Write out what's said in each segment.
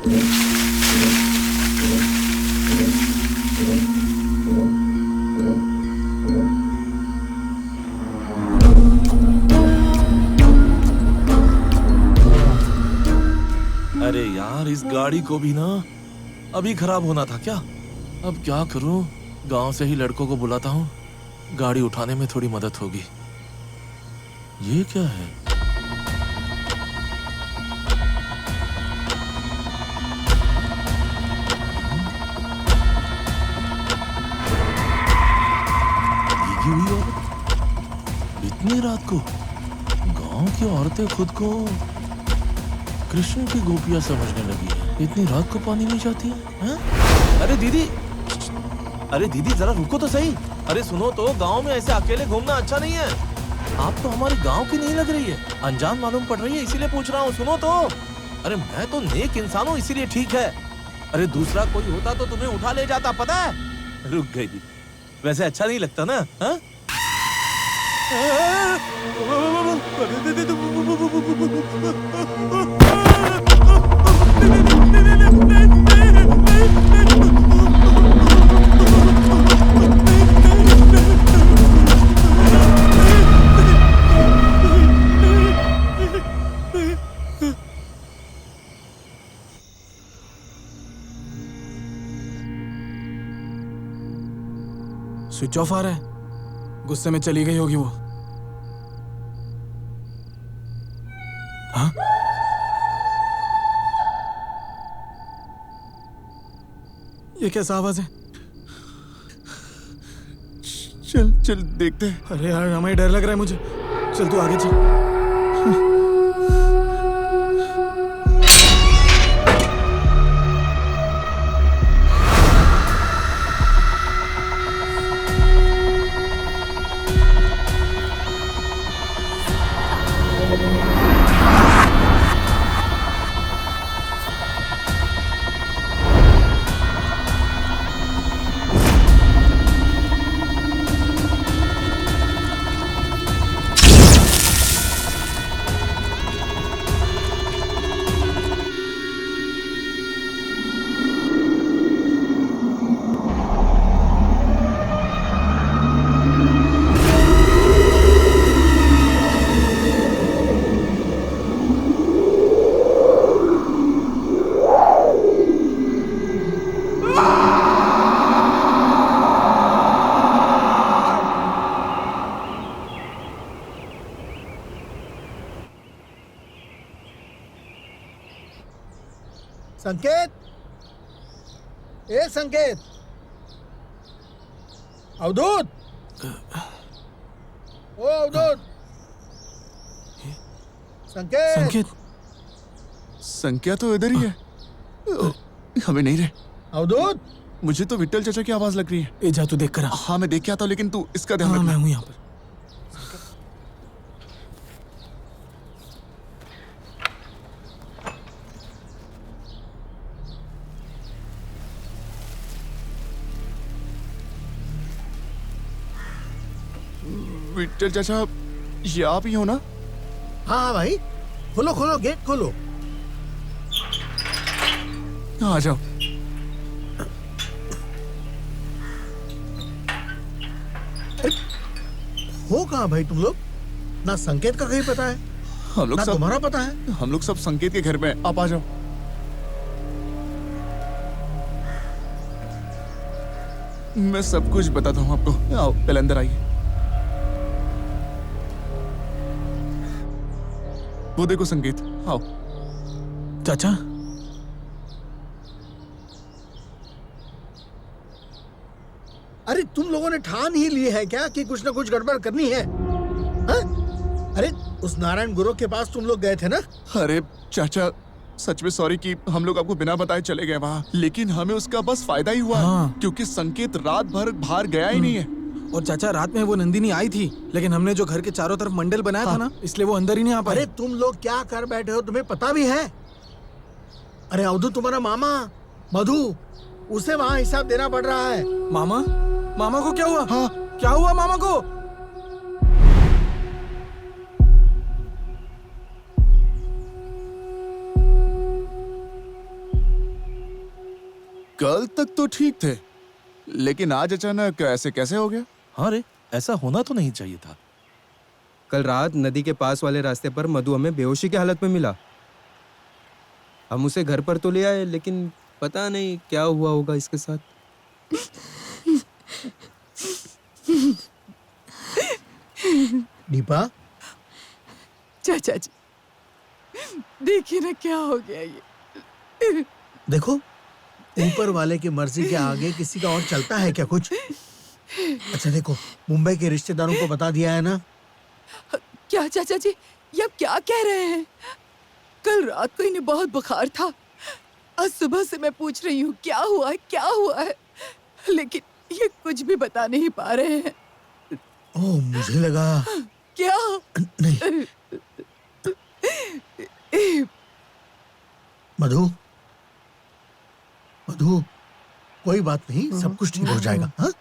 अरे यार, इस गाड़ी को भी ना अभी खराब होना था क्या? अब क्या करूं? गांव से ही लड़कों को बुलाता हूं, गाड़ी उठाने में थोड़ी मदद होगी। ये क्या है? भीगी हुई औरत इतनी रात को? गांव की औरतें खुद को कृष्ण की गोपियां समझने लगी है। इतनी रात को पानी नहीं जाती है? अरे दीदी, अरे दीदी जरा रुको तो सही। अरे सुनो तो, गांव में ऐसे अकेले घूमना अच्छा नहीं है। आप तो हमारे गांव की नहीं लग रही है, अनजान मालूम पड़ रही है, इसीलिए पूछ रहा हूँ। सुनो तो। अरे मैं तो नेक इंसान हूँ, इसीलिए ठीक है। अरे दूसरा कोई होता तो तुम्हें उठा ले जाता, पता है। रुक गई। वैसे अच्छा नहीं लगता ना? हाँ? स्विच ऑफ आ रहा है। गुस्से में चली गई होगी वो। हाँ? ये कैसा आवाज है? चल चल देखते हैं। अरे यार, हमें डर लग रहा है मुझे। चल तू आगे चल। संकेत, ए संकेत, अवधूत, ओ अवधूत, संकेत, संकेत, संख्या तो इधर ही है। हमें नहीं रहे। अवधूत, मुझे तो विट्ठल चाचा की आवाज लग रही है। ए जा तू देख कर आ। हाँ मैं देख के आता हूँ, लेकिन तू इसका ध्यान हाँ, रखना। मैं हूँ यहाँ पर। विट्ठल चाचा, ये आप ही हो ना? हाँ हाँ भाई, खोलो खोलो, गेट खोलो। आ जाओ। हो कहाँ भाई तुम लोग? ना संकेत का कहीं पता है, हम लोग ना सब तुम्हारा पता है। हम लोग सब संकेत के घर में। आप आ जाओ। मैं सब कुछ बताता हूँ आपको। आओ पहले अंदर आइए। वो देखो संकेत, आओ। चाचा, अरे तुम लोगों ने ठान ही ली है क्या कि कुछ ना कुछ गड़बड़ करनी है? हाँ? अरे उस नारायण गुरु के पास तुम लोग गए थे ना? अरे चाचा, सच में सॉरी कि हम लोग आपको बिना बताए चले गए वहाँ, लेकिन हमें उसका बस फायदा ही हुआ। हाँ। क्योंकि संकेत रात भर बाहर गया ही नहीं है। और चाचा रात में वो नंदिनी आई थी, लेकिन हमने जो घर के चारों तरफ मंडल बनाया था ना, इसलिए वो अंदर ही नहीं आ पाई। अरे तुम लोग क्या कर बैठे हो, तुम्हें पता भी है? अरे अवधूत तुम्हारा मामा मधु, उसे वहाँ हिसाब देना पड़ रहा है। मामा? मामा को क्या हुआ? हाँ। क्या हुआ मामा को? कल तक तो ठीक थे, लेकिन आज अचानक ऐसे कैसे हो गया? हाँ रे, ऐसा होना तो नहीं चाहिए था। कल रात नदी के पास वाले रास्ते पर मधु हमें बेहोशी की हालत में मिला। हम उसे घर पर तो ले आए, लेकिन पता नहीं क्या हुआ होगा इसके साथ। दीपा, चाचा जी, देखिए ना क्या हो गया ये। देखो, ऊपर वाले की मर्जी के आगे किसी का और चलता है क्या कुछ? अच्छा देखो, मुंबई के रिश्तेदारों को बता दिया है ना? क्या चाचा जी, ये आप क्या कह रहे हैं? कल रात को इन्हें बहुत बुखार था। आज सुबह से मैं पूछ रही हूँ क्या हुआ है, क्या हुआ है, लेकिन ये कुछ भी बता नहीं पा रहे हैं। ओह, मुझे लगा क्या? नहीं। मधु, मधु, कोई बात नहीं, सब कुछ ठीक हो जाएगा। हाँ?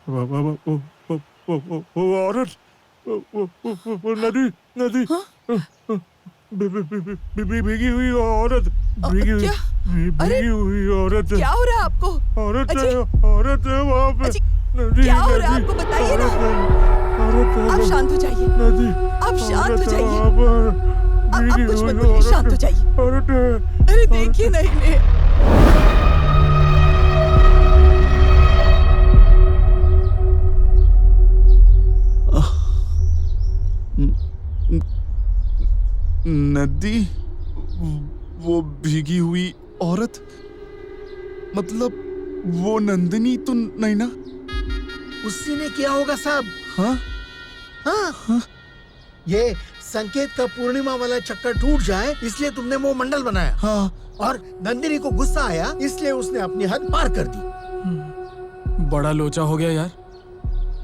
वो औरत, वो नदी नदी, भीगी हुई औरत, क्या? अरे, भीगी हुई औरत, क्या हो रहा है आपको? औरत अजी, औरत है वहाँ पे। अजी, नदी, क्या हो रहा है नदी, आपको बताइए ना। औरत है, आप शांत हो जाइए, नदी, आप शांत हो औरत है जाइए। वहाँ पर, आप भीगी कुछ हुई मत बोलिए, औरत शांत हो जाइए। औरत है। अरे देखिए ना इन्हें। नदी, वो भीगी हुई औरत, मतलब वो नंदिनी तो नहीं ना? उसी ने किया होगा साहब। हाँ? हाँ? ये संकेत का पूर्णिमा वाला चक्कर टूट जाए इसलिए तुमने वो मंडल बनाया। हाँ। और नंदिनी को गुस्सा आया इसलिए उसने अपनी हद पार कर दी। बड़ा लोचा हो गया यार।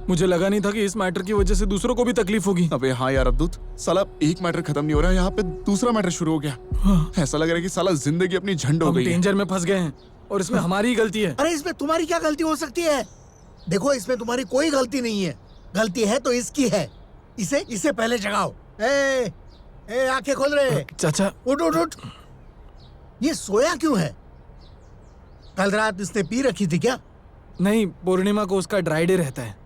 मुझे लगा नहीं था कि इस मैटर की वजह से दूसरों को भी तकलीफ होगी। अबे हाँ यार अब्दुत, साला एक मैटर खत्म नहीं हो रहा है, यहाँ पे दूसरा मैटर शुरू हो गया। ऐसा लग रहा है कि साला जिंदगी अपनी झंड हो हम गई है। डेंजर में फंस गए हैं और इसमें हमारी ही गलती है। अरे इसमें तुम्हारी क्या गलती हो सकती है? देखो, इसमें तुम्हारी कोई गलती नहीं है। गलती है तो इसकी है। इसे पहले जगाओ। ए, आंखें खोल रहे। चाचा, उठ उठ उठ। ये सोया क्यों है? कल रात इसने पी रखी थी क्या? नहीं, पूर्णिमा को उसका ड्राई डे रहता है।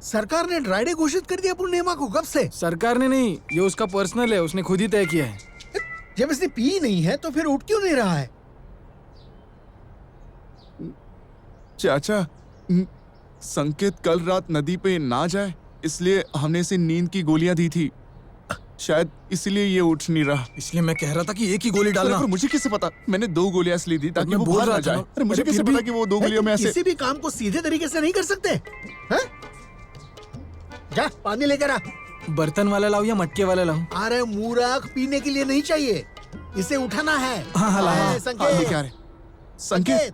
सरकार ने ड्राई डे घोषित कर दिया पूर्णिमा को? कब से? सरकार ने नहीं, ये उसका पर्सनल है, उसने खुद ही तय किया है। जब इसने पी नहीं है तो फिर उठ क्यों नहीं रहा है? चाचा, संकेत कल रात नदी पे ना जाए इसलिए हमने इसे नींद की गोलियां दी थी, शायद इसलिए ये उठ नहीं रहा। इसलिए मैं कह रहा था कि एक ही गोली अरे डालना। पर मुझे कैसे पता? मैंने 2 गोलियां इसलिए दी ताकि मैं वो बोल बाहर रहा ना था जाए। ना। अरे मुझे अरे कैसे फिर पता भी- कि वो 2 गोलियों में ऐसे? किसी भी काम को सीधे तरीके से नहीं कर सकते हैं? जा पानी लेकर आ। बर्तन वाला लाऊं या मटके वाला लाऊं? अरे मूर्ख, पीने के लिए नहीं चाहिए, इसे उठाना है। हाँ, ला। हाँ, संकेत, लेके आ रहे। संकेत,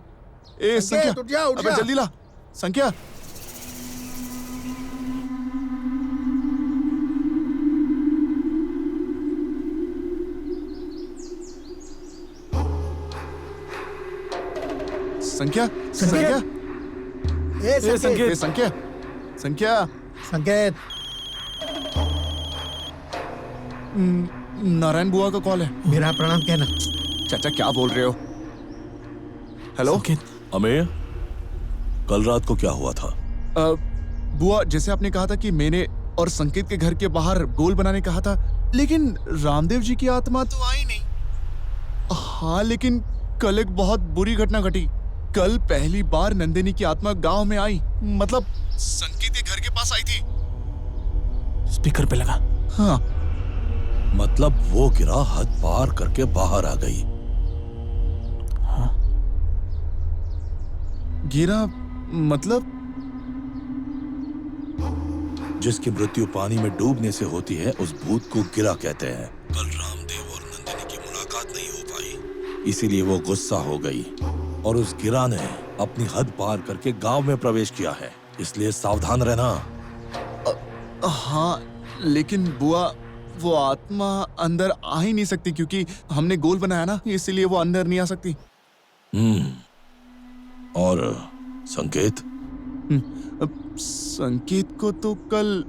ए संख्या, उठ जा, उठ अबे जा। जल्दी ला। संख्या, संख्या, संख्या, ए संकेत, ए संख्या, संख्या, संकेत, नारायण बुआ का कॉल है। मेरा प्रणाम कहना। चाचा क्या बोल रहे हो? हेलो संकेत, अमेय, कल रात को क्या हुआ था? बुआ, जैसे आपने कहा था कि मैंने और संकेत के घर के बाहर गोल बनाने कहा था, लेकिन रामदेव जी की आत्मा तो आई नहीं। हाँ, लेकिन कल एक बहुत बुरी घटना घटी। कल पहली बार नंदिनी की आत्मा गांव में आई, मतलब संकेत के घर के पास आई थी। स्पीकर पे लगा। हाँ, मतलब वो गिरा हद पार करके बाहर आ गई। गिरा मतलब? जिसकी मृत्यु पानी में डूबने से होती है उस भूत को गिरा कहते हैं। कल रामदेव और नंदिनी की मुलाकात नहीं हो पाई, इसीलिए वो गुस्सा हो गई और उस गिरा ने अपनी हद पार करके गांव में प्रवेश किया है, इसलिए सावधान रहना। हाँ, लेकिन बुआ, वो आत्मा अंदर आ ही नहीं सकती क्योंकि हमने गोल बनाया ना, इसीलिए वो अंदर नहीं आ सकती। और संकेत? संकेत को तो कल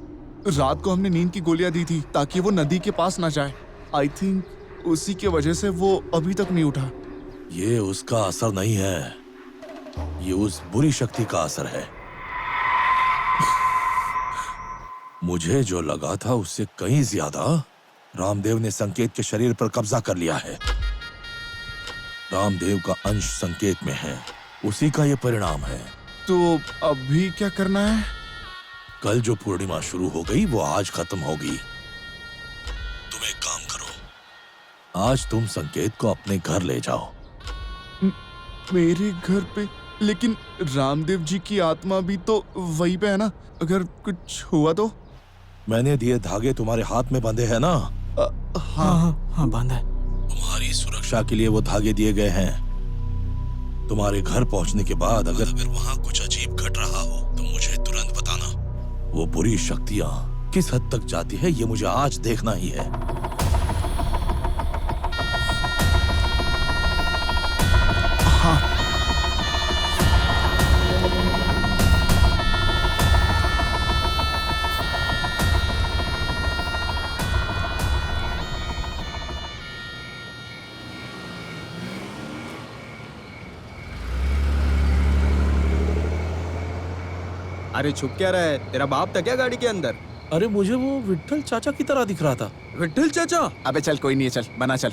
रात को हमने नींद की गोलियां दी थी ताकि वो नदी के पास ना जाए। आई थिंक उसी के वजह से वो अभी तक नहीं उठा। ये उसका असर नहीं है, ये उस बुरी शक्ति का असर है। मुझे जो लगा था उससे कहीं ज्यादा रामदेव ने संकेत के शरीर पर कब्जा कर लिया है। रामदेव का अंश संकेत में है, उसी का ये परिणाम है। तो अभी क्या करना है? कल जो पूर्णिमा शुरू हो गई वो आज खत्म होगी। तुम एक काम करो, आज तुम संकेत को अपने घर ले जाओ। मेरे घर पे? लेकिन रामदेव जी की आत्मा भी तो वहीं पे है ना, अगर कुछ हुआ तो? मैंने दिए धागे तुम्हारे हाथ में बंधे हैं ना? हाँ बांधा है। तुम्हारी सुरक्षा के लिए वो धागे दिए गए हैं। तुम्हारे घर पहुंचने के बाद अगर वहां कुछ अजीब घट रहा हो तो मुझे तुरंत बताना। वो बुरी शक्तियां किस हद तक जाती है ये मुझे आज देखना ही है। अरे छुप क्या रहा है? तेरा बाप था क्या गाड़ी के अंदर? अरे मुझे वो विट्ठल चाचा की तरह दिख रहा था। विट्ठल चाचा? अबे चल, कोई नहीं है, चल बना, चल।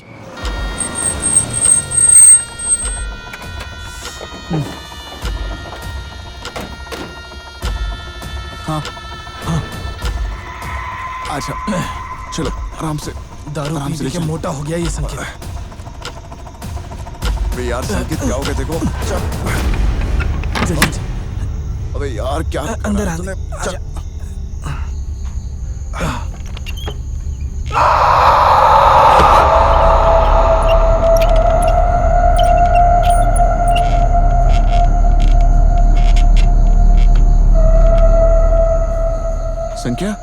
हाँ हाँ, अच्छा चलो आराम से। दारू आराम से पी के ले चल। मोटा हो गया ये संकेत। अबे यार संकेत क्या हो गया देखो। जल्दी अबे यार क्या अंदर आ तूने? आजा। संख्या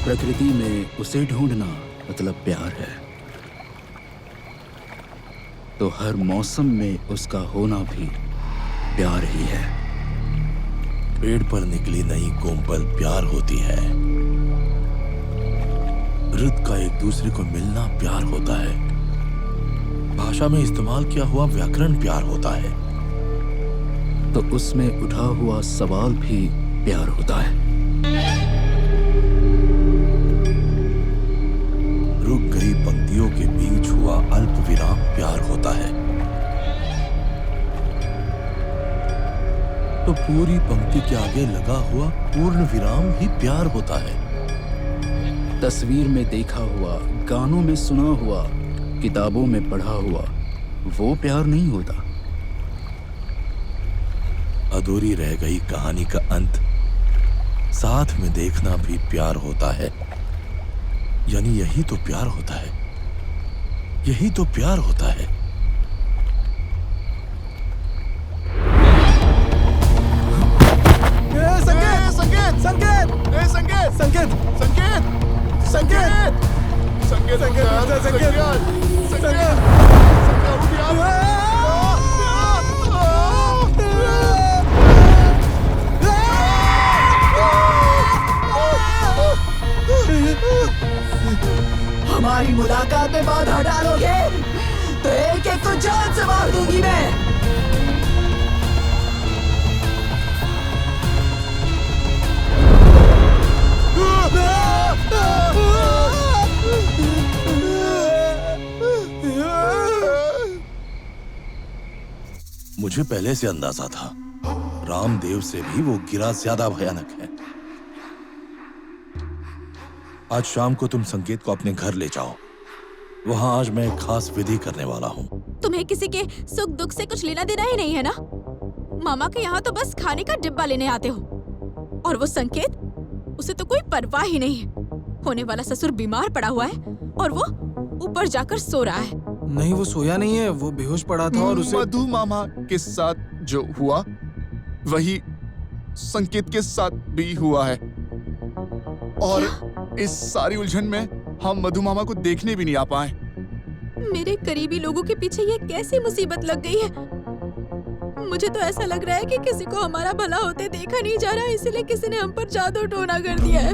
प्रकृति में उसे ढूंढना मतलब प्यार है, तो हर मौसम में उसका होना भी प्यार ही है। पेड़ पर निकली नई कोमपल प्यार होती है। रुत का एक दूसरे को मिलना प्यार होता है। भाषा में इस्तेमाल किया हुआ व्याकरण प्यार होता है। तो उसमें उठा हुआ सवाल भी प्यार होता है। रुक गई पंक्तियों के बीच हुआ अल्प विराम प्यार होता है। तो पूरी पंक्ति के आगे लगा हुआ पूर्ण विराम भी प्यार होता है। तस्वीर में देखा हुआ, गानों में सुना हुआ, किताबों में पढ़ा हुआ, वो प्यार नहीं होता। अधूरी रह गई कहानी का अंत साथ में देखना भी प्यार होता है। यानी यही तो प्यार होता है, यही तो प्यार होता है। संकेत संकेत संकेत संकेत संकेत संकेत संकेत संकेत संकेत संकेत हमारी मुलाकात में बाधा डालोगे तो एक एक को जान से मार दूंगी मैं। मुझे पहले से अंदाजा था, रामदेव से भी वो गिरा ज्यादा भयानक है। आज शाम को तुम संकेत को अपने घर ले जाओ। वहां आज मैं एक खास विधि करने वाला हूँ। तुम्हें किसी के सुख दुख से कुछ लेना देना ही नहीं है ना? मामा के यहाँ तो बस खाने का डिब्बा लेने आते हो। और वो संकेत, उसे तो कोई परवाह ही नहीं है। होने वाला ससुर बीमार पड़ा हुआ है और वो ऊपर जाकर सो रहा है। नहीं, वो सोया नहीं है, वो बेहोश पड़ा था और उसे मधु मामा के साथ जो हुआ वही संकेत के साथ भी हुआ है। और इस सारी उलझन में हम मधु मामा को देखने भी नहीं आ पाए। मेरे करीबी लोगों के पीछे ये कैसी मुसीबत लग गई है? मुझे तो ऐसा लग रहा है कि किसी को हमारा भला होते देखा नहीं जा रहा, इसलिए किसी ने हम पर जादू टोना कर दिया है।